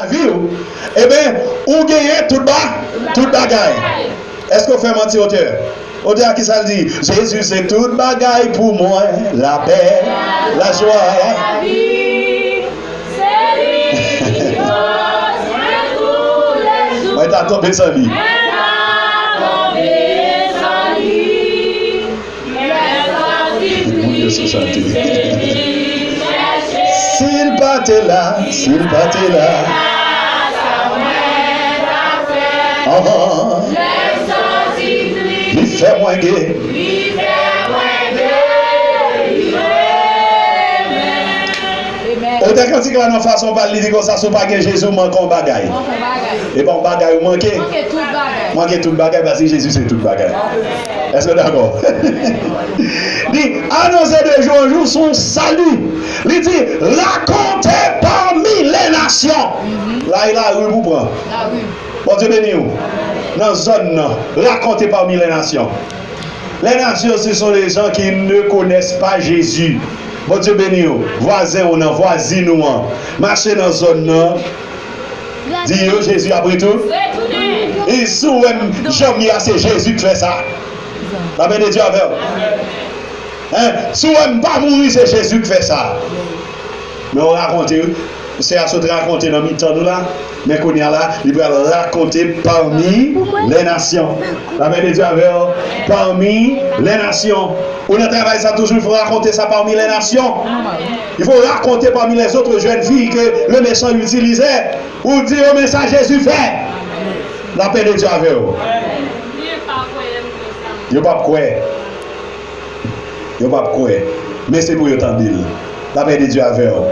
vie, eh bien, ou gagnez tout bagaille. Est-ce qu'on fait mentir auteur? Auteur qui ça dit, Jésus c'est tout bagaille pour moi, la paix, la joie. La vie, c'est lui qui cause tous les jours. Ouais, t'as tombé sans lui. S'il battait là, il fait moins gai. Autant quand il y a une façon de parler, comme ça, ce n'est pas que Jésus manque un bagaille. Et bon, bagaille, manquer tout bagaille parce que Jésus c'est tout bagaille. Est-ce que d'accord? Dit, annoncer de jour en jour son salut. Il dit, racontez parmi les nations. Là, il a rue pour prendre. Bon Dieu béni vous. Dans la zone, racontez parmi les nations. Les nations, ce sont les gens qui ne connaissent pas Jésus. Bon Dieu béni vous. Voisins ou non, voisines ou non. Marchez dans la zone, dis Jésus après tout. Et si vous jamais c'est Jésus qui fait ça. La paix de Dieu avec vous. Si vous n'aimez pas mourir, c'est Jésus qui fait ça. Mais on raconte, c'est à ce que raconter dans le temps là. Mais qu'on y a là, il va raconter parmi les nations. La paix de Dieu avec vous. Parmi les nations. On a travaillé ça toujours, il faut raconter ça parmi les nations. Il faut raconter parmi les autres jeunes filles que le méchant utilisait pour dire au message Jésus fait. La paix de Dieu avec vous. Yo pas quoi. Mais c'est pour entendre. La paix de Dieu avec vous.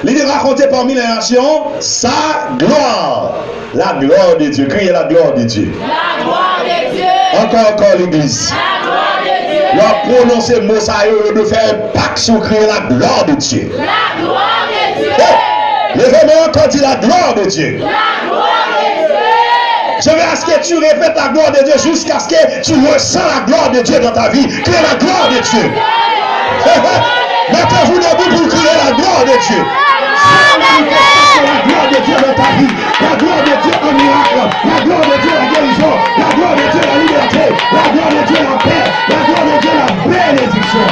Il dit raconter parmi les nations sa gloire. La gloire de Dieu. Criez la gloire de Dieu. La gloire de Dieu. Encore l'église. La gloire de Dieu. Il a prononcé le mot ça de faire un pacte sur crier la gloire de Dieu. La gloire de Dieu. Levez-moi encore dit la gloire de Dieu. La gloire de Dieu. Je veux à ce que tu répètes la gloire de Dieu jusqu'à ce que tu ressens la gloire de Dieu dans ta vie. Criez la gloire de Dieu. Mettez-vous debout pour crier la gloire de Dieu. La gloire de Dieu dans ta vie. La gloire de Dieu en miracle. La gloire de Dieu la guérison. La gloire de Dieu la liberté. La gloire de Dieu la paix. La gloire de Dieu la bénédiction.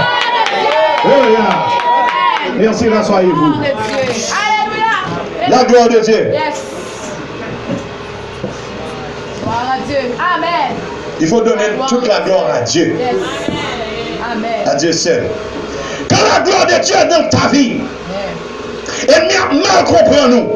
Oh, merci, rassoyez-vous. La gloire de Dieu. Amen. Il faut donner toute la gloire à Dieu. Amen. À Dieu seul. Quand la gloire de Dieu est dans ta vie, et mal comprend nous.